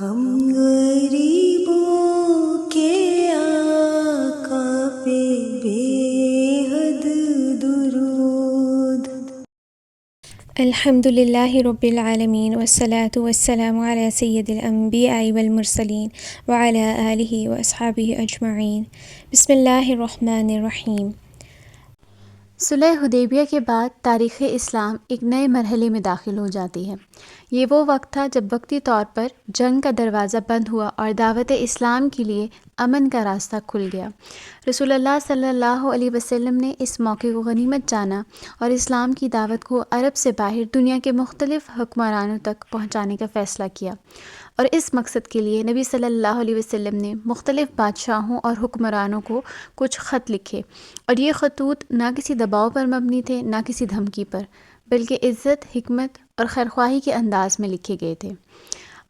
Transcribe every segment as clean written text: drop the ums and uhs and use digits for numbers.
ہم غریبوں کے آقا پہ بے حد درود۔ الحمد للہ رب العالمین والصلاة والسلام علی سید الانبیاء والمرسلین وعلی آلہ واصحابہ اجمعین۔ بسم اللہ الرحمن الرحیم۔ صلح حدیبیہ کے بعد تاریخ اسلام ایک نئے مرحلے میں داخل ہو جاتی ہے۔ یہ وہ وقت تھا جب وقتی طور پر جنگ کا دروازہ بند ہوا اور دعوت اسلام کے لیے امن کا راستہ کھل گیا۔ رسول اللہ صلی اللہ علیہ وسلم نے اس موقع کو غنیمت جانا اور اسلام کی دعوت کو عرب سے باہر دنیا کے مختلف حکمرانوں تک پہنچانے کا فیصلہ کیا، اور اس مقصد کے لیے نبی صلی اللہ علیہ وسلم نے مختلف بادشاہوں اور حکمرانوں کو کچھ خط لکھے، اور یہ خطوط نہ کسی دباؤ پر مبنی تھے نہ کسی دھمکی پر، بلکہ عزت، حکمت اور خیرخواہی کے انداز میں لکھے گئے تھے۔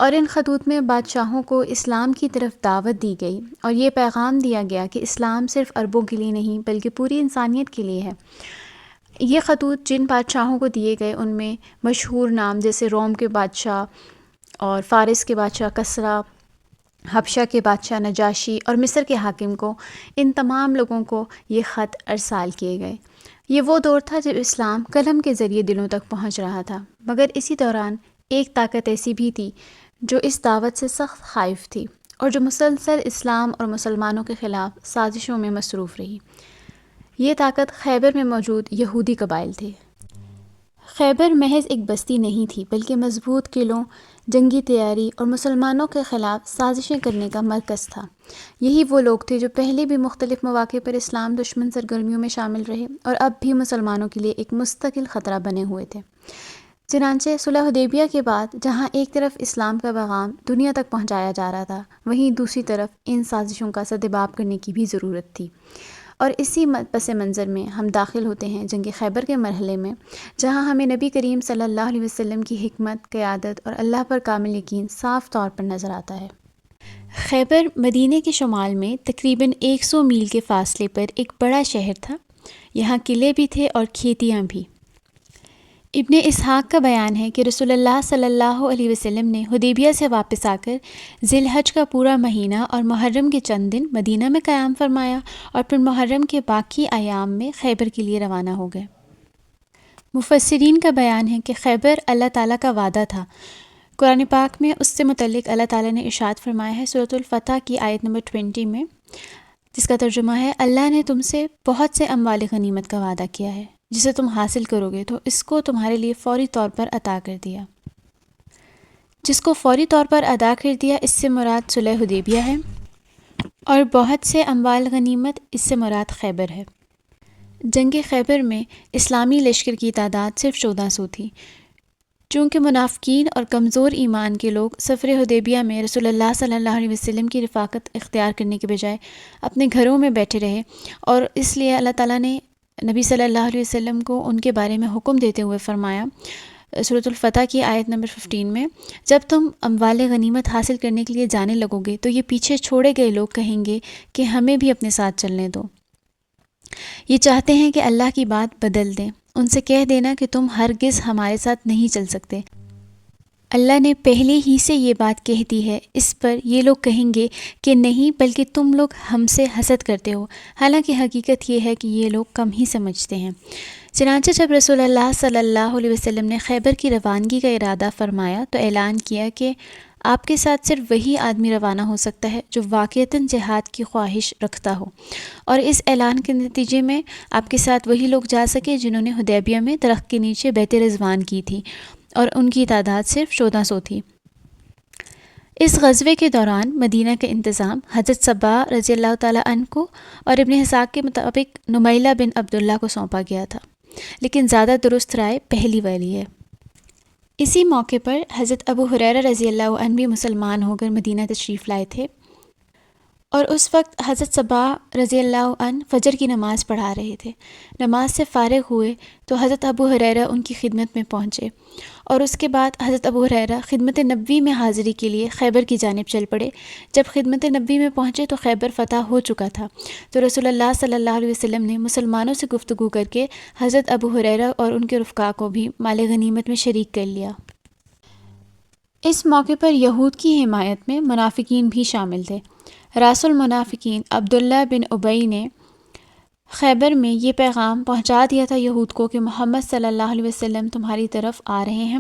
اور ان خطوط میں بادشاہوں کو اسلام کی طرف دعوت دی گئی اور یہ پیغام دیا گیا کہ اسلام صرف عربوں کے لیے نہیں بلکہ پوری انسانیت کے لیے ہے۔ یہ خطوط جن بادشاہوں کو دیے گئے ان میں مشہور نام جیسے روم کے بادشاہ اور فارس کے بادشاہ کسریٰ، حبشہ کے بادشاہ نجاشی اور مصر کے حاکم کو، ان تمام لوگوں کو یہ خط ارسال کیے گئے۔ یہ وہ دور تھا جب اسلام قلم کے ذریعے دلوں تک پہنچ رہا تھا، مگر اسی دوران ایک طاقت ایسی بھی تھی جو اس دعوت سے سخت خائف تھی اور جو مسلسل اسلام اور مسلمانوں کے خلاف سازشوں میں مصروف رہی۔ یہ طاقت خیبر میں موجود یہودی قبائل تھے۔ خیبر محض ایک بستی نہیں تھی بلکہ مضبوط قلعوں، جنگی تیاری اور مسلمانوں کے خلاف سازشیں کرنے کا مرکز تھا۔ یہی وہ لوگ تھے جو پہلے بھی مختلف مواقع پر اسلام دشمن سرگرمیوں میں شامل رہے اور اب بھی مسلمانوں کے لیے ایک مستقل خطرہ بنے ہوئے تھے۔ چنانچہ صلح حدیبیہ کے بعد جہاں ایک طرف اسلام کا پیغام دنیا تک پہنچایا جا رہا تھا، وہیں دوسری طرف ان سازشوں کا سدباب کرنے کی بھی ضرورت تھی، اور اسی پس منظر میں ہم داخل ہوتے ہیں جنگ خیبر کے مرحلے میں، جہاں ہمیں نبی کریم صلی اللہ علیہ وسلم کی حکمت، قیادت اور اللہ پر کامل یقین صاف طور پر نظر آتا ہے۔ خیبر مدینہ کے شمال میں تقریباً 100 میل کے فاصلے پر ایک بڑا شہر تھا۔ یہاں قلعے بھی تھے اور کھیتیاں بھی۔ ابن اسحاق کا بیان ہے کہ رسول اللہ صلی اللہ علیہ وسلم نے حدیبیہ سے واپس آ کر ذی الحج کا پورا مہینہ اور محرم کے چند دن مدینہ میں قیام فرمایا اور پھر محرم کے باقی ایام میں خیبر کے لیے روانہ ہو گئے۔ مفسرین کا بیان ہے کہ خیبر اللہ تعالیٰ کا وعدہ تھا۔ قرآن پاک میں اس سے متعلق اللہ تعالیٰ نے ارشاد فرمایا ہے سورۃ الفتح کی آیت نمبر 20 میں، جس کا ترجمہ ہے، اللہ نے تم سے بہت سے اموال غنیمت کا وعدہ کیا ہے، جسے تم حاصل کرو گے تو اس کو تمہارے لیے فوری طور پر عطا کر دیا۔ جس کو فوری طور پر ادا کر دیا اس سے مراد صلح حدیبیہ ہے، اور بہت سے اموال غنیمت اس سے مراد خیبر ہے۔ جنگ خیبر میں اسلامی لشکر کی تعداد صرف 1400 تھی۔ چونکہ منافقین اور کمزور ایمان کے لوگ سفر حدیبیہ میں رسول اللہ صلی اللہ علیہ وسلم کی رفاقت اختیار کرنے کے بجائے اپنے گھروں میں بیٹھے رہے، اور اس لیے اللہ تعالیٰ نے نبی صلی اللہ علیہ وسلم کو ان کے بارے میں حکم دیتے ہوئے فرمایا سورۃ الفتح کی آیت نمبر 15 میں، جب تم اموال غنیمت حاصل کرنے کے لیے جانے لگو گے تو یہ پیچھے چھوڑے گئے لوگ کہیں گے کہ ہمیں بھی اپنے ساتھ چلنے دو۔ یہ چاہتے ہیں کہ اللہ کی بات بدل دیں، ان سے کہہ دینا کہ تم ہرگز ہمارے ساتھ نہیں چل سکتے۔ اللہ نے پہلے ہی سے یہ بات کہہ دی ہے۔ اس پر یہ لوگ کہیں گے کہ نہیں، بلکہ تم لوگ ہم سے حسد کرتے ہو، حالانکہ حقیقت یہ ہے کہ یہ لوگ کم ہی سمجھتے ہیں۔ چنانچہ جب رسول اللہ صلی اللہ علیہ وسلم نے خیبر کی روانگی کا ارادہ فرمایا تو اعلان کیا کہ آپ کے ساتھ صرف وہی آدمی روانہ ہو سکتا ہے جو واقعتاً جہاد کی خواہش رکھتا ہو، اور اس اعلان کے نتیجے میں آپ کے ساتھ وہی لوگ جا سکے جنہوں نے حدیبیہ میں درخت کے نیچے بیعت رضوان کی تھی، اور ان کی تعداد صرف 1400 تھی۔ اس غزوے کے دوران مدینہ کا انتظام حضرت صباح رضی اللہ تعالیٰ عنہ کو اور ابن اسحاق کے مطابق نمیلہ بن عبداللہ کو سونپا گیا تھا، لیکن زیادہ درست رائے پہلی والی ہے۔ اسی موقع پر حضرت ابو ہریرہ رضی اللہ عنہ بھی مسلمان ہو کر مدینہ تشریف لائے تھے، اور اس وقت حضرت صباح رضی اللہ عنہ فجر کی نماز پڑھا رہے تھے۔ نماز سے فارغ ہوئے تو حضرت ابو ہریرہ ان کی خدمت میں پہنچے، اور اس کے بعد حضرت ابو ہریرہ خدمت نبوی میں حاضری کے لیے خیبر کی جانب چل پڑے۔ جب خدمت نبوی میں پہنچے تو خیبر فتح ہو چکا تھا، تو رسول اللہ صلی اللہ علیہ وسلم نے مسلمانوں سے گفتگو کر کے حضرت ابو ہریرہ اور ان کے رفقاء کو بھی مال غنیمت میں شریک کر لیا۔ اس موقع پر یہود کی حمایت میں منافقین بھی شامل تھے۔ راس المنافقین عبداللہ بن ابی نے خیبر میں یہ پیغام پہنچا دیا تھا یہود کو کہ محمد صلی اللہ علیہ وسلم تمہاری طرف آ رہے ہیں،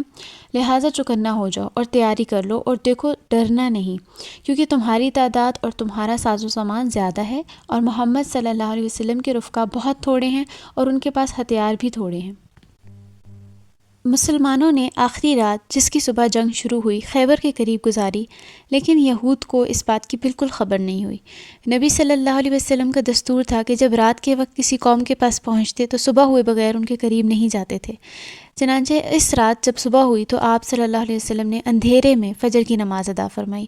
لہٰذا چوکنا ہو جاؤ اور تیاری کر لو، اور دیکھو ڈرنا نہیں، کیونکہ تمہاری تعداد اور تمہارا ساز و سامان زیادہ ہے، اور محمد صلی اللہ علیہ وسلم کے رفقا بہت تھوڑے ہیں اور ان کے پاس ہتھیار بھی تھوڑے ہیں۔ مسلمانوں نے آخری رات جس کی صبح جنگ شروع ہوئی خیبر کے قریب گزاری، لیکن یہود کو اس بات کی بالکل خبر نہیں ہوئی۔ نبی صلی اللہ علیہ وسلم کا دستور تھا کہ جب رات کے وقت کسی قوم کے پاس پہنچتے تو صبح ہوئے بغیر ان کے قریب نہیں جاتے تھے۔ چنانچہ اس رات جب صبح ہوئی تو آپ صلی اللہ علیہ وسلم نے اندھیرے میں فجر کی نماز ادا فرمائی،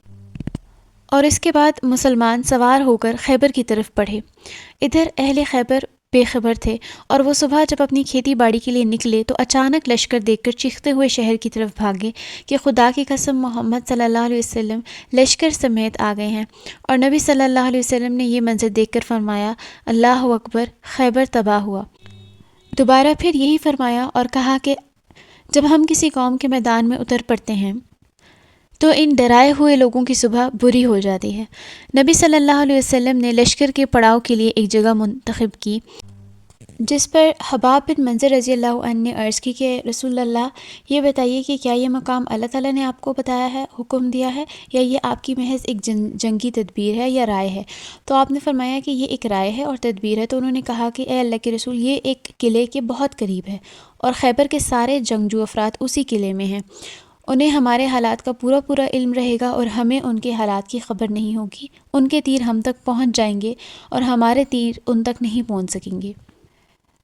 اور اس کے بعد مسلمان سوار ہو کر خیبر کی طرف بڑھے۔ ادھر اہل خیبر بے خبر تھے، اور وہ صبح جب اپنی کھیتی باڑی کے لیے نکلے تو اچانک لشکر دیکھ کر چیختے ہوئے شہر کی طرف بھاگے کہ خدا کی قسم محمد صلی اللہ علیہ وسلم لشکر سمیت آ گئے ہیں، اور نبی صلی اللہ علیہ وسلم نے یہ منظر دیکھ کر فرمایا اللہ اکبر، خیبر تباہ ہوا۔ دوبارہ پھر یہی فرمایا اور کہا کہ جب ہم کسی قوم کے میدان میں اتر پڑتے ہیں تو ان ڈرائے ہوئے لوگوں کی صبح بری ہو جاتی ہے۔ نبی صلی اللہ علیہ وسلم نے لشکر کے پڑاؤ کے لیے ایک جگہ منتخب کی، جس پر حباب بن منظر رضی اللہ عنہ نے عرض کی کہ رسول اللہ، یہ بتائیے کہ کیا یہ مقام اللہ تعالیٰ نے آپ کو بتایا ہے، حکم دیا ہے، یا یہ آپ کی محض ایک جنگی تدبیر ہے یا رائے ہے؟ تو آپ نے فرمایا کہ یہ ایک رائے ہے اور تدبیر ہے۔ تو انہوں نے کہا کہ اے اللہ کے رسول، یہ ایک قلعے کے بہت قریب ہے، اور خیبر کے سارے جنگجو افراد اسی قلعے میں ہیں، انہیں ہمارے حالات کا پورا علم رہے گا اور ہمیں ان کے حالات کی خبر نہیں ہوگی، ان کے تیر ہم تک پہنچ جائیں گے اور ہمارے تیر ان تک نہیں پہنچ سکیں گے۔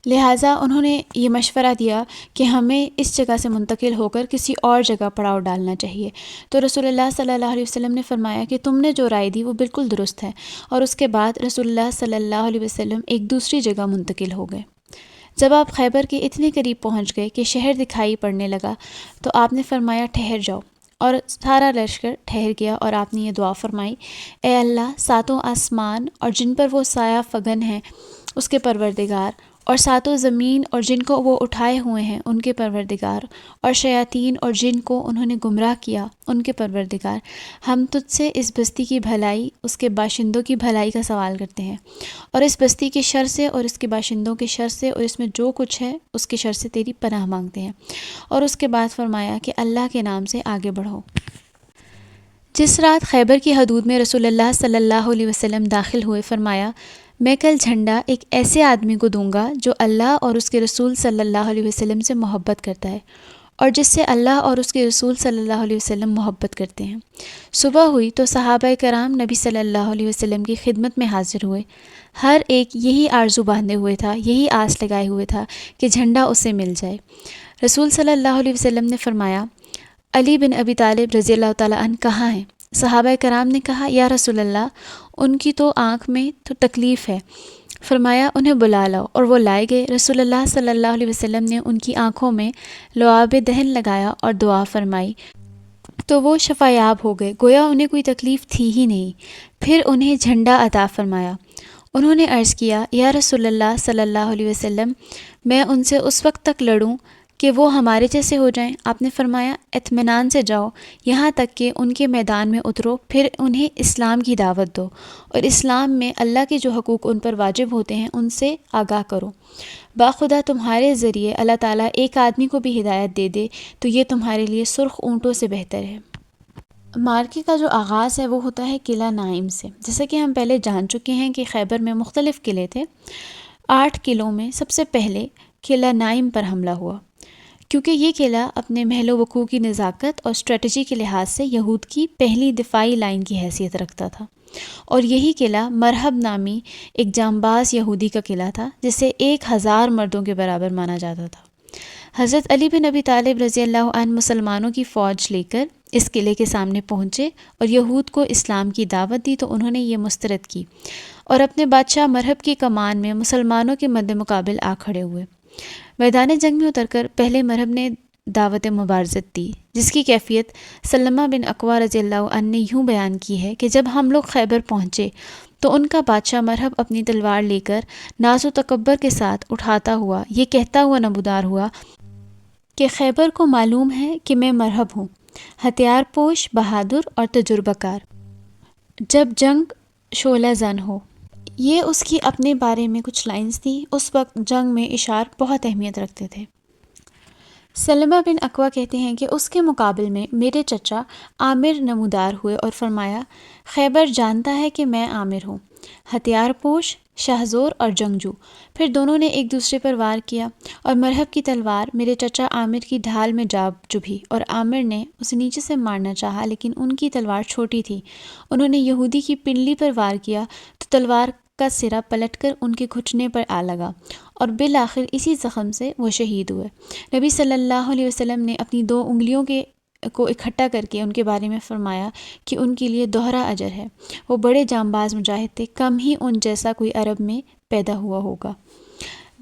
لہٰذا انہوں نے یہ مشورہ دیا کہ ہمیں اس جگہ سے منتقل ہو کر کسی اور جگہ پڑاؤ ڈالنا چاہیے۔ تو رسول اللہ صلی اللہ علیہ وسلم نے فرمایا کہ تم نے جو رائے دی وہ بالکل درست ہے، اور اس کے بعد رسول اللہ صلی اللہ علیہ وسلم ایک دوسری جگہ منتقل ہو گئے۔ جب آپ خیبر کے اتنے قریب پہنچ گئے کہ شہر دکھائی پڑنے لگا تو آپ نے فرمایا ٹھہر جاؤ، اور سارا لشکر ٹھہر گیا، اور آپ نے یہ دعا فرمائی اے اللہ، ساتوں آسمان اور جن پر وہ سایہ فگن ہیں اس کے پروردگار، اور ساتوں زمین اور جن کو وہ اٹھائے ہوئے ہیں ان کے پروردگار، اور شیاطین اور جن کو انہوں نے گمراہ کیا ان کے پروردگار، ہم تجھ سے اس بستی کی بھلائی، اس کے باشندوں کی بھلائی کا سوال کرتے ہیں، اور اس بستی کے شر سے اور اس کے باشندوں کے شر سے اور اس میں جو کچھ ہے اس کے شر سے تیری پناہ مانگتے ہیں۔ اور اس کے بعد فرمایا کہ اللہ کے نام سے آگے بڑھو۔ جس رات خیبر کی حدود میں رسول اللہ صلی اللہ علیہ وسلم داخل ہوئے، فرمایا میں کل جھنڈا ایک ایسے آدمی کو دوں گا جو اللہ اور اس کے رسول صلی اللہ علیہ وسلم سے محبت کرتا ہے، اور جس سے اللہ اور اس کے رسول صلی اللہ علیہ وسلم محبت کرتے ہیں۔ صبح ہوئی تو صحابہ کرام نبی صلی اللہ علیہ وسلم کی خدمت میں حاضر ہوئے، ہر ایک یہی آرزو باندھے ہوئے تھا، یہی آس لگائے ہوئے تھا کہ جھنڈا اسے مل جائے۔ رسول صلی اللہ علیہ وسلم نے فرمایا علی بن ابی طالب رضی اللہ تعالیٰ عنہ کہاں ہیں؟ صحابہ کرام نے کہا یا رسول اللہ، ان کی تو آنکھ میں تو تکلیف ہے۔ فرمایا انہیں بلا لاؤ، اور وہ لائے گئے۔ رسول اللہ صلی اللہ علیہ وسلم نے ان کی آنکھوں میں لعاب دہن لگایا اور دعا فرمائی تو وہ شفا یاب ہو گئے، گویا انہیں کوئی تکلیف تھی ہی نہیں۔ پھر انہیں جھنڈا عطا فرمایا۔ انہوں نے عرض کیا یا رسول اللہ صلی اللہ علیہ وسلم، میں ان سے اس وقت تک لڑوں کہ وہ ہمارے جیسے ہو جائیں؟ آپ نے فرمایا اطمینان سے جاؤ، یہاں تک کہ ان کے میدان میں اترو، پھر انہیں اسلام کی دعوت دو، اور اسلام میں اللہ کے جو حقوق ان پر واجب ہوتے ہیں ان سے آگاہ کرو۔ باخدا تمہارے ذریعے اللہ تعالیٰ ایک آدمی کو بھی ہدایت دے دے تو یہ تمہارے لیے سرخ اونٹوں سے بہتر ہے۔ مارکے کا جو آغاز ہے وہ ہوتا ہے قلعہ نائم سے۔ جیسا کہ ہم پہلے جان چکے ہیں کہ خیبر میں مختلف قلعے تھے، 8 قلعوں میں سب سے پہلے قلعہ نائم پر حملہ ہوا، کیونکہ یہ قلعہ اپنے محل و وقوع کی نزاکت اور اسٹریٹجی کے لحاظ سے یہود کی پہلی دفاعی لائن کی حیثیت رکھتا تھا، اور یہی قلعہ مرحب نامی ایک جانباز یہودی کا قلعہ تھا جسے 1000 مردوں کے برابر مانا جاتا تھا۔ حضرت علی بن ابی طالب رضی اللہ عنہ مسلمانوں کی فوج لے کر اس قلعے کے سامنے پہنچے اور یہود کو اسلام کی دعوت دی تو انہوں نے یہ مسترد کی اور اپنے بادشاہ مرحب کی کمان میں مسلمانوں کے مد مقابل آ کھڑے ہوئے۔ میدان جنگ میں اتر کر پہلے مرحب نے دعوت مبارزت دی، جس کی کیفیت سلمہ بن اکوع رضی اللہ عنہ نے یوں بیان کی ہے کہ جب ہم لوگ خیبر پہنچے تو ان کا بادشاہ مرحب اپنی تلوار لے کر ناز و تکبر کے ساتھ اٹھاتا ہوا یہ کہتا ہوا نمودار ہوا کہ خیبر کو معلوم ہے کہ میں مرحب ہوں، ہتھیار پوش، بہادر اور تجربہ کار، جب جنگ شعلہ زن ہو۔ یہ اس کی اپنے بارے میں کچھ لائنز تھیں۔ اس وقت جنگ میں اشعار بہت اہمیت رکھتے تھے۔ سلمہ بن اکوع کہتے ہیں کہ اس کے مقابل میں میرے چچا عامر نمودار ہوئے اور فرمایا، خیبر جانتا ہے کہ میں عامر ہوں، ہتھیار پوش، شہزور اور جنگجو۔ پھر دونوں نے ایک دوسرے پر وار کیا اور مرہب کی تلوار میرے چچا عامر کی ڈھال میں جا چبھی اور عامر نے اسے نیچے سے مارنا چاہا، لیکن ان کی تلوار چھوٹی تھی۔ انہوں نے یہودی کی پنڈلی پر وار کیا تو تلوار کا سرا پلٹ کر ان کے گھٹنے پر آ لگا اور بالآخر اسی زخم سے وہ شہید ہوئے۔ نبی صلی اللہ علیہ وسلم نے اپنی 2 انگلیوں کو اکٹھا کر کے ان کے بارے میں فرمایا کہ ان کے لیے دوہرا اجر ہے۔ وہ بڑے جانباز مجاہد تھے، کم ہی ان جیسا کوئی عرب میں پیدا ہوا ہوگا۔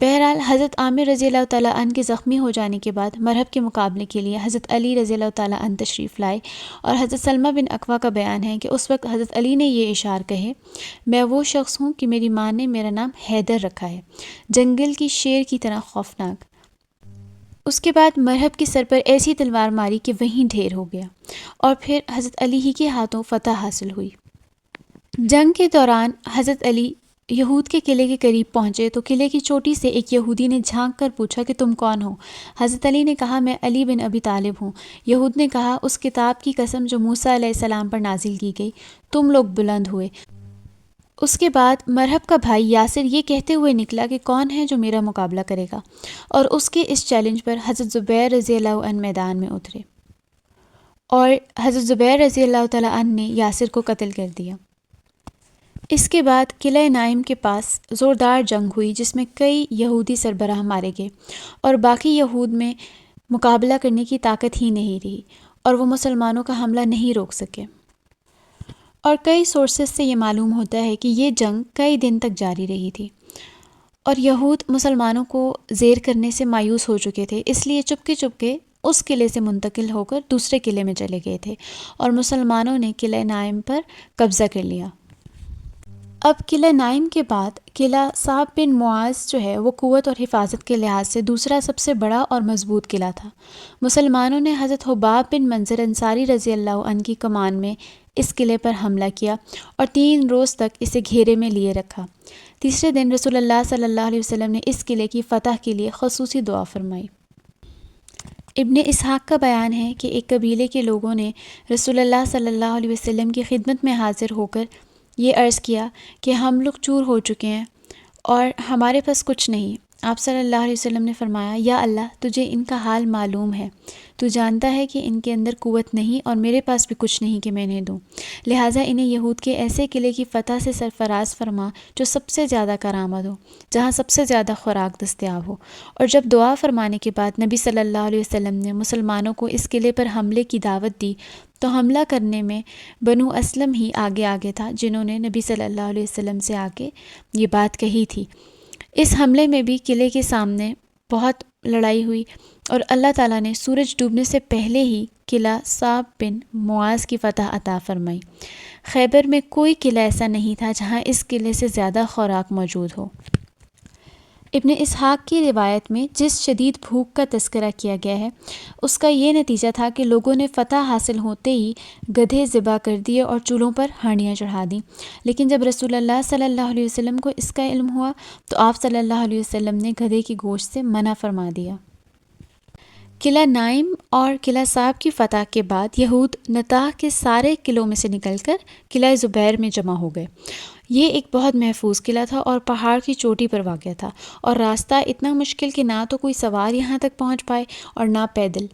بہرحال حضرت عامر رضی اللہ تعالیٰ عنہ کے زخمی ہو جانے کے بعد مرہب کے مقابلے کے لیے حضرت علی رضی اللہ تعالیٰ عنہ تشریف لائے، اور حضرت سلمہ بن اکوع کا بیان ہے کہ اس وقت حضرت علی نے یہ اشعار کہے، میں وہ شخص ہوں کہ میری ماں نے میرا نام حیدر رکھا ہے، جنگل کی شیر کی طرح خوفناک۔ اس کے بعد مرہب کے سر پر ایسی تلوار ماری کہ وہیں ڈھیر ہو گیا، اور پھر حضرت علی ہی کے ہاتھوں فتح حاصل ہوئی۔ جنگ کے دوران حضرت علی یہود کے قلعے کے قریب پہنچے تو قلعے کی چوٹی سے ایک یہودی نے جھانک کر پوچھا کہ تم کون ہو؟ حضرت علی نے کہا، میں علی بن ابی طالب ہوں۔ یہود نے کہا، اس کتاب کی قسم جو موسیٰ علیہ السلام پر نازل کی گئی، تم لوگ بلند ہوئے۔ اس کے بعد مرہب کا بھائی یاسر یہ کہتے ہوئے نکلا کہ کون ہے جو میرا مقابلہ کرے گا، اور اس کے اس چیلنج پر حضرت زبیر رضی اللہ عنہ میدان میں اترے، اور حضرت زبیر رضی اللہ تعالیٰ عنہ نے یاسر کو قتل کر دیا۔ اس کے بعد قلعہ نائم کے پاس زوردار جنگ ہوئی جس میں کئی یہودی سربراہ مارے گئے، اور باقی یہود میں مقابلہ کرنے کی طاقت ہی نہیں رہی، اور وہ مسلمانوں کا حملہ نہیں روک سکے۔ اور کئی سورسز سے یہ معلوم ہوتا ہے کہ یہ جنگ کئی دن تک جاری رہی تھی، اور یہود مسلمانوں کو زیر کرنے سے مایوس ہو چکے تھے، اس لیے چپکے چپکے اس قلعے سے منتقل ہو کر دوسرے قلعے میں چلے گئے تھے، اور مسلمانوں نے قلعہ نائم پر قبضہ کر لیا۔ اب قلعہ نائم کے بعد قلعہ صعب بن معاذ جو ہے وہ قوت اور حفاظت کے لحاظ سے دوسرا سب سے بڑا اور مضبوط قلعہ تھا۔ مسلمانوں نے حضرت حباب بن منظر انصاری رضی اللہ عنہ کی کمان میں اس قلعے پر حملہ کیا اور 3 روز تک اسے گھیرے میں لیے رکھا۔ تیسرے دن رسول اللہ صلی اللہ علیہ وسلم نے اس قلعے کی فتح کے لیے خصوصی دعا فرمائی۔ ابن اسحاق کا بیان ہے کہ ایک قبیلے کے لوگوں نے رسول اللہ صلی اللہ علیہ وسلم کی خدمت میں حاضر ہو کر یہ عرض کیا کہ ہم لوگ چور ہو چکے ہیں اور ہمارے پاس کچھ نہیں۔ آپ صلی اللہ علیہ وسلم نے فرمایا، یا اللہ، تجھے ان کا حال معلوم ہے، تو جانتا ہے کہ ان کے اندر قوت نہیں اور میرے پاس بھی کچھ نہیں کہ میں انہیں دوں، لہٰذا انہیں یہود کے ایسے قلعے کی فتح سے سرفراز فرما جو سب سے زیادہ کارآمد ہو، جہاں سب سے زیادہ خوراک دستیاب ہو۔ اور جب دعا فرمانے کے بعد نبی صلی اللہ علیہ وسلم نے مسلمانوں کو اس قلعے پر حملے کی دعوت دی تو حملہ کرنے میں بنو اسلم ہی آگے تھا، جنہوں نے نبی صلی اللہ علیہ وسلم سے آ کے یہ بات کہی تھی۔ اس حملے میں بھی قلعے کے سامنے بہت لڑائی ہوئی اور اللہ تعالیٰ نے سورج ڈوبنے سے پہلے ہی قلعہ صعب بن معاذ کی فتح عطا فرمائی۔ خیبر میں کوئی قلعہ ایسا نہیں تھا جہاں اس قلعے سے زیادہ خوراک موجود ہو۔ ابن اسحاق کی روایت میں جس شدید بھوک کا تذکرہ کیا گیا ہے اس کا یہ نتیجہ تھا کہ لوگوں نے فتح حاصل ہوتے ہی گدھے ذبح کر دیے اور چولہوں پر ہانڈیاں چڑھا دیں، لیکن جب رسول اللہ صلی اللہ علیہ وسلم کو اس کا علم ہوا تو آپ صلی اللہ علیہ وسلم نے گدھے کی گوشت سے منع فرما دیا۔ قلعہ نائم اور قلعہ صعب کی فتح کے بعد یہود نطاح کے سارے قلعوں میں سے نکل کر قلعہ زبیر میں جمع ہو گئے۔ یہ ایک بہت محفوظ قلعہ تھا اور پہاڑ کی چوٹی پر واقع تھا، اور راستہ اتنا مشکل کہ نہ تو کوئی سوار یہاں تک پہنچ پائے اور نہ پیدل،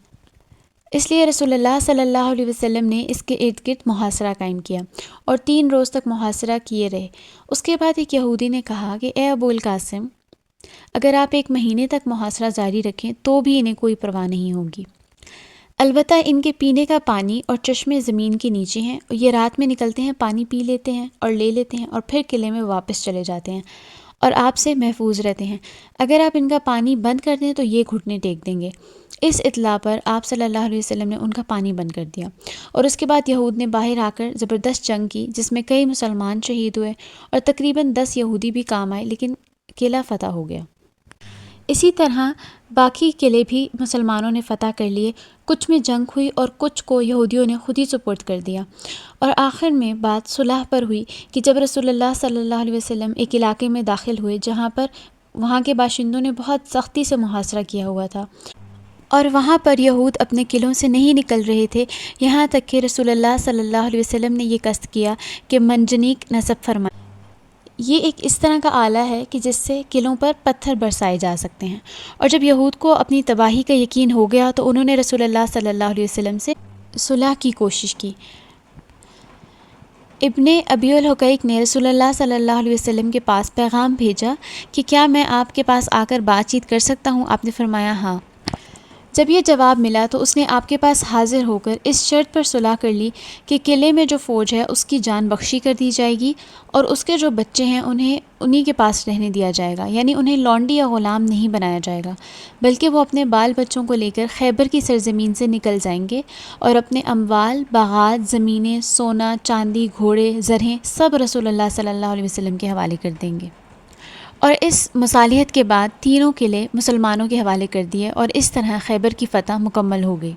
اس لیے رسول اللہ صلی اللہ علیہ وسلم نے اس کے ارد گرد محاصرہ قائم کیا اور 3 روز تک محاصرہ کیے رہے۔ اس کے بعد ایک یہودی نے کہا کہ اے ابو القاسم، اگر آپ 1 مہینے تک محاصرہ جاری رکھیں تو بھی انہیں کوئی پرواہ نہیں ہوگی، البتہ ان کے پینے کا پانی اور چشمے زمین کے نیچے ہیں، یہ رات میں نکلتے ہیں، پانی پی لیتے ہیں اور لے لیتے ہیں اور پھر قلعے میں واپس چلے جاتے ہیں اور آپ سے محفوظ رہتے ہیں، اگر آپ ان کا پانی بند کر دیں تو یہ گھٹنے ٹیک دیں گے۔ اس اطلاع پر آپ صلی اللہ علیہ وسلم نے ان کا پانی بند کر دیا، اور اس کے بعد یہود نے باہر آ کر زبردست جنگ کی جس میں کئی مسلمان شہید ہوئے اور تقریباً 10 یہودی بھی کام آئے، لیکن قلعہ فتح ہو گیا۔ اسی طرح باقی قلعے بھی مسلمانوں نے فتح کر لیے، کچھ میں جنگ ہوئی اور کچھ کو یہودیوں نے خود ہی سپرد کر دیا، اور آخر میں بات صلح پر ہوئی کہ جب رسول اللہ صلی اللہ علیہ وسلم ایک علاقے میں داخل ہوئے جہاں پر وہاں کے باشندوں نے بہت سختی سے محاصرہ کیا ہوا تھا، اور وہاں پر یہود اپنے قلعوں سے نہیں نکل رہے تھے، یہاں تک کہ رسول اللہ صلی اللہ علیہ وسلم نے یہ قصد کیا کہ منجنیق نصب فرمائے۔ یہ ایک اس طرح کا آلہ ہے کہ جس سے قلعوں پر پتھر برسائے جا سکتے ہیں، اور جب یہود کو اپنی تباہی کا یقین ہو گیا تو انہوں نے رسول اللہ صلی اللہ علیہ وسلم سے صلح کی کوشش کی۔ ابن ابی الحقیق نے رسول اللہ صلی اللہ علیہ وسلم کے پاس پیغام بھیجا کہ کیا میں آپ کے پاس آ کر بات چیت کر سکتا ہوں؟ آپ نے فرمایا ہاں۔ جب یہ جواب ملا تو اس نے آپ کے پاس حاضر ہو کر اس شرط پر صلح کر لی کہ قلعے میں جو فوج ہے اس کی جان بخشی کر دی جائے گی، اور اس کے جو بچے ہیں انہیں کے پاس رہنے دیا جائے گا، یعنی انہیں لونڈی یا غلام نہیں بنایا جائے گا، بلکہ وہ اپنے بال بچوں کو لے کر خیبر کی سرزمین سے نکل جائیں گے اور اپنے اموال، باغات، زمینیں، سونا، چاندی، گھوڑے، زرہیں سب رسول اللہ صلی اللہ علیہ وسلم کے حوالے کر دیں گے۔ اور اس مصالحت کے بعد تینوں قلعے مسلمانوں کے حوالے کر دیے، اور اس طرح خیبر کی فتح مکمل ہو گئی۔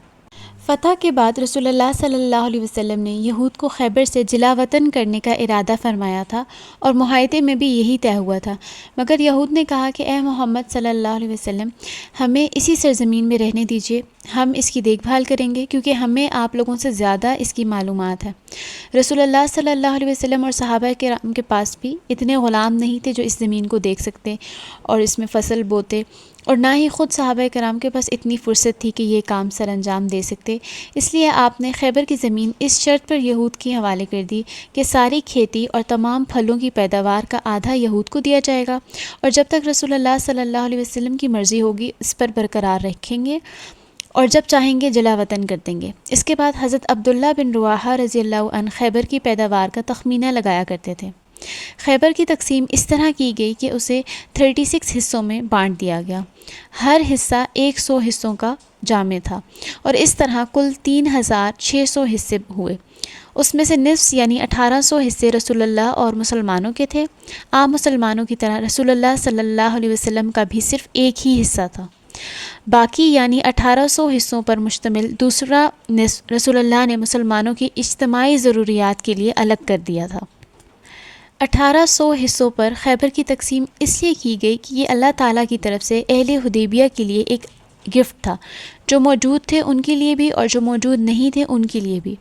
فتح کے بعد رسول اللہ صلی اللہ علیہ وسلم نے یہود کو خیبر سے جلا وطن کرنے کا ارادہ فرمایا تھا، اور معاہدے میں بھی یہی طے ہوا تھا، مگر یہود نے کہا کہ اے محمد صلی اللہ علیہ وسلم، ہمیں اسی سرزمین میں رہنے دیجیے، ہم اس کی دیکھ بھال کریں گے کیونکہ ہمیں آپ لوگوں سے زیادہ اس کی معلومات ہے۔ رسول اللہ صلی اللہ علیہ وسلم اور صحابہ کرام کے پاس بھی اتنے غلام نہیں تھے جو اس زمین کو دیکھ سکتے اور اس میں فصل بوتے، اور نہ ہی خود صحابہ کرام کے پاس اتنی فرصت تھی کہ یہ کام سر انجام دے سکتے، اس لیے آپ نے خیبر کی زمین اس شرط پر یہود کے حوالے کر دی کہ ساری کھیتی اور تمام پھلوں کی پیداوار کا آدھا یہود کو دیا جائے گا، اور جب تک رسول اللہ صلی اللہ علیہ وسلم کی مرضی ہوگی اس پر برقرار رکھیں گے، اور جب چاہیں گے جلا وطن کر دیں گے۔ اس کے بعد حضرت عبداللہ بن رواحہ رضی اللہ عنہ خیبر کی پیداوار کا تخمینہ لگایا کرتے تھے۔ خیبر کی تقسیم اس طرح کی گئی کہ اسے 36 حصوں میں بانٹ دیا گیا، ہر حصہ 100 حصوں کا جامع تھا، اور اس طرح کل 3600 حصے ہوئے۔ اس میں سے نصف یعنی 1800 حصے رسول اللہ اور مسلمانوں کے تھے۔ عام مسلمانوں کی طرح رسول اللہ صلی اللہ علیہ وسلم کا بھی صرف ایک ہی حصہ تھا، باقی یعنی 1800 حصوں پر مشتمل دوسرا نصف رسول اللہ نے مسلمانوں کی اجتماعی ضروریات کے لیے الگ کر دیا تھا۔ 1800 حصوں پر خیبر کی تقسیم اس لیے کی گئی کہ یہ اللہ تعالیٰ کی طرف سے اہل حدیبیہ کے لیے ایک گفٹ تھا، جو موجود تھے ان کے لیے بھی اور جو موجود نہیں تھے ان کے لیے بھی،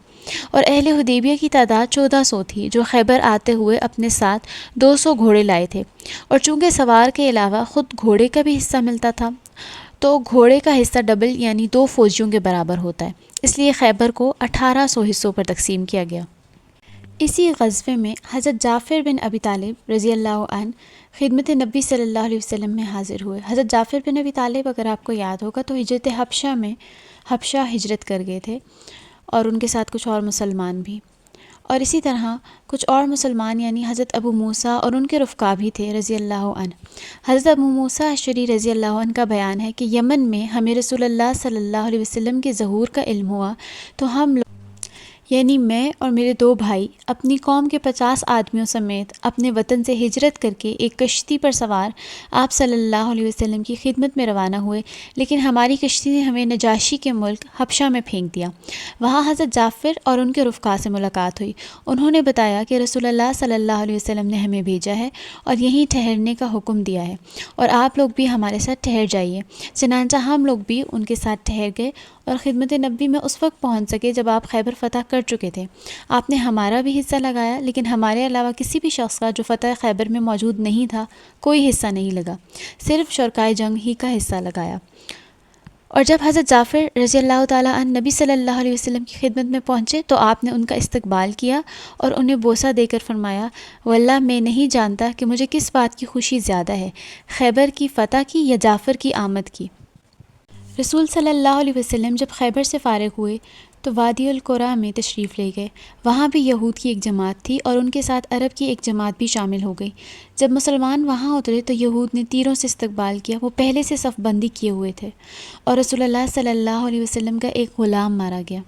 اور اہل حدیبیہ کی تعداد 1400 تھی جو خیبر آتے ہوئے اپنے ساتھ 200 گھوڑے لائے تھے، اور چونکہ سوار کے علاوہ خود گھوڑے کا بھی حصہ ملتا تھا تو گھوڑے کا حصہ ڈبل یعنی 2 فوجیوں کے برابر ہوتا ہے، اس لیے خیبر کو 1800 حصوں پر تقسیم کیا گیا۔ اسی غزوے میں حضرت جعفر بن ابی طالب رضی اللہ عنہ خدمت نبی صلی اللہ علیہ وسلم میں حاضر ہوئے۔ حضرت جعفر بن ابی طالب، اگر آپ کو یاد ہوگا تو ہجرت حبشہ ہجرت کر گئے تھے، اور ان کے ساتھ کچھ اور مسلمان بھی، اور اسی طرح کچھ اور مسلمان یعنی حضرت ابو موسیٰ اور ان کے رفقا بھی تھے رضی اللہ عنہ۔ حضرت ابو موسیٰ اشعری رضی اللہ عنہ کا بیان ہے کہ یمن میں ہمیں رسول اللہ صلی اللہ علیہ وسلم کے ظہور کا علم ہوا تو ہم لوگ یعنی میں اور میرے 2 بھائی اپنی قوم کے 50 آدمیوں سمیت اپنے وطن سے ہجرت کر کے ایک کشتی پر سوار آپ صلی اللہ علیہ وسلم کی خدمت میں روانہ ہوئے، لیکن ہماری کشتی نے ہمیں نجاشی کے ملک حبشہ میں پھینک دیا۔ وہاں حضرت جعفر اور ان کے رفقا سے ملاقات ہوئی، انہوں نے بتایا کہ رسول اللہ صلی اللہ علیہ وسلم نے ہمیں بھیجا ہے اور یہیں ٹھہرنے کا حکم دیا ہے، اور آپ لوگ بھی ہمارے ساتھ ٹھہر جائیے۔ چنانچہ ہم لوگ بھی ان کے ساتھ ٹھہر گئے اور خدمت نبی میں اس وقت پہنچ سکے جب آپ خیبر فتح کر چکے تھے۔ آپ نے ہمارا بھی حصہ لگایا، لیکن ہمارے علاوہ کسی بھی شخص کا جو فتح خیبر میں موجود نہیں تھا کوئی حصہ نہیں لگا، صرف شرکائے جنگ ہی کا حصہ لگایا۔ اور جب حضرت جعفر رضی اللہ تعالیٰ عنہ نبی صلی اللہ علیہ وسلم کی خدمت میں پہنچے تو آپ نے ان کا استقبال کیا اور انہیں بوسہ دے کر فرمایا، واللہ میں نہیں جانتا کہ مجھے کس بات کی خوشی زیادہ ہے، خیبر کی فتح کی یا جعفر کی آمد کی۔ رسول صلی اللہ علیہ وسلم جب خیبر سے فارغ ہوئے تو وادی القرا میں تشریف لے گئے، وہاں بھی یہود کی ایک جماعت تھی اور ان کے ساتھ عرب کی ایک جماعت بھی شامل ہو گئی۔ جب مسلمان وہاں اترے تو یہود نے تیروں سے استقبال کیا، وہ پہلے سے صف بندی کیے ہوئے تھے، اور رسول اللہ صلی اللہ علیہ وسلم کا ایک غلام مارا گیا۔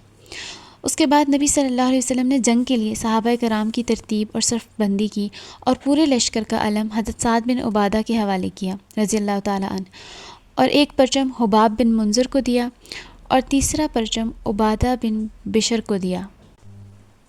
اس کے بعد نبی صلی اللہ علیہ وسلم نے جنگ کے لیے صحابہ کرام کی ترتیب اور صف بندی کی، اور پورے لشکر کا علم حضرت سعد بن عبادہ کے حوالے کیا رضی اللہ تعالیٰ عنہ، اور ایک پرچم حباب بن منذر کو دیا اور تیسرا پرچم عبادہ بن بشر کو دیا۔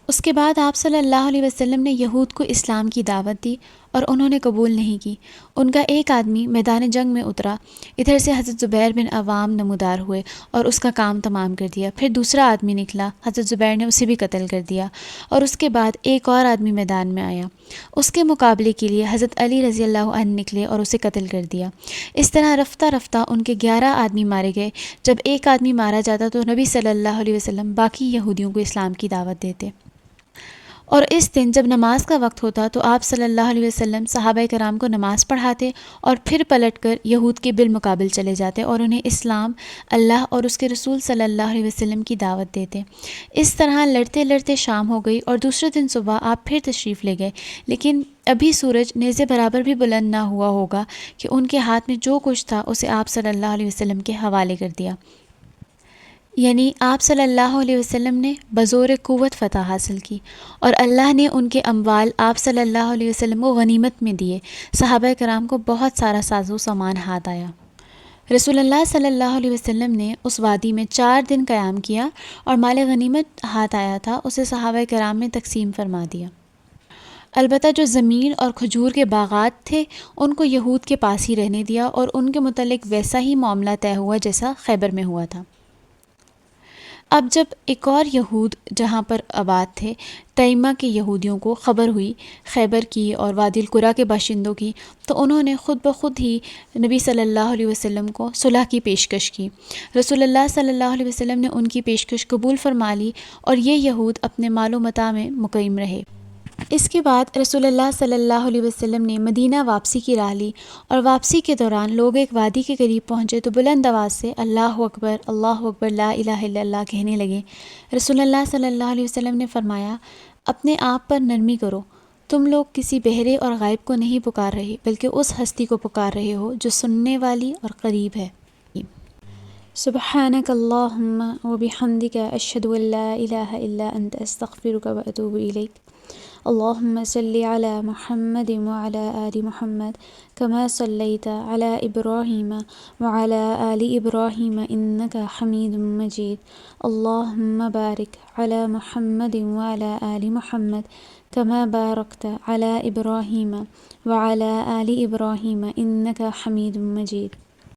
اس کے بعد آپ صلی اللہ علیہ وسلم نے یہود کو اسلام کی دعوت دی اور انہوں نے قبول نہیں کی۔ ان کا ایک آدمی میدان جنگ میں اترا، ادھر سے حضرت زبیر بن عوام نمودار ہوئے اور اس کا کام تمام کر دیا۔ پھر دوسرا آدمی نکلا، حضرت زبیر نے اسے بھی قتل کر دیا، اور اس کے بعد ایک اور آدمی میدان میں آیا، اس کے مقابلے کے لیے حضرت علی رضی اللہ عنہ نکلے اور اسے قتل کر دیا۔ اس طرح رفتہ رفتہ ان کے 11 آدمی مارے گئے۔ جب ایک آدمی مارا جاتا تو نبی صلی اللہ علیہ وسلم باقی یہودیوں کو اسلام کی دعوت دیتے۔ اور اس دن جب نماز کا وقت ہوتا تو آپ صلی اللہ علیہ وسلم صحابہ کرام کو نماز پڑھاتے اور پھر پلٹ کر یہود کے بالمقابل چلے جاتے اور انہیں اسلام، اللہ اور اس کے رسول صلی اللہ علیہ وسلم کی دعوت دیتے۔ اس طرح لڑتے لڑتے شام ہو گئی اور دوسرے دن صبح آپ پھر تشریف لے گئے، لیکن ابھی سورج نیزے برابر بھی بلند نہ ہوا ہوگا کہ ان کے ہاتھ میں جو کچھ تھا اسے آپ صلی اللہ علیہ وسلم کے حوالے کر دیا۔ یعنی آپ صلی اللہ علیہ وسلم نے بزور قوت فتح حاصل کی، اور اللہ نے ان کے اموال آپ صلی اللہ علیہ وسلم کو غنیمت میں دیے۔ صحابہ کرام کو بہت سارا ساز و سامان ہاتھ آیا۔ رسول اللہ صلی اللہ علیہ وسلم نے اس وادی میں 4 دن قیام کیا اور مال غنیمت ہاتھ آیا تھا اسے صحابہ کرام میں تقسیم فرما دیا۔ البتہ جو زمین اور کھجور کے باغات تھے ان کو یہود کے پاس ہی رہنے دیا، اور ان کے متعلق ویسا ہی معاملہ طے ہوا جیسا خیبر میں ہوا تھا۔ اب جب ایک اور یہود جہاں پر آباد تھے، تیمہ کے یہودیوں کو خبر ہوئی خیبر کی اور وادی القریٰ کے باشندوں کی، تو انہوں نے خود بخود ہی نبی صلی اللہ علیہ وسلم کو صلح کی پیشکش کی۔ رسول اللہ صلی اللہ علیہ وسلم نے ان کی پیشکش قبول فرما لی اور یہ یہود اپنے مال و متاع میں مقیم رہے۔ اس کے بعد رسول اللہ صلی اللہ علیہ وسلم نے مدینہ واپسی کی راہ لی، اور واپسی کے دوران لوگ ایک وادی کے قریب پہنچے تو بلند آواز سے اللہ اکبر لا الہ الا اللہ کہنے لگے۔ رسول اللہ صلی اللہ علیہ وسلم نے فرمایا، اپنے آپ پر نرمی کرو، تم لوگ کسی بہرے اور غائب کو نہیں پکار رہے بلکہ اس ہستی کو پکار رہے ہو جو سننے والی اور قریب ہے۔ سبحانک اللہم وبحمدک اشہد ان لا الہ الا انت استغفرک واتوب الیک۔ اللهم صل على محمد وعلى آل محمد كما صليت على إبراهيم وعلى آل إبراهيم إنك حميد مجيد۔ اللهم بارك على محمد وعلى آل محمد كما باركت على إبراهيم وعلى آل إبراهيم إنك حميد مجيد۔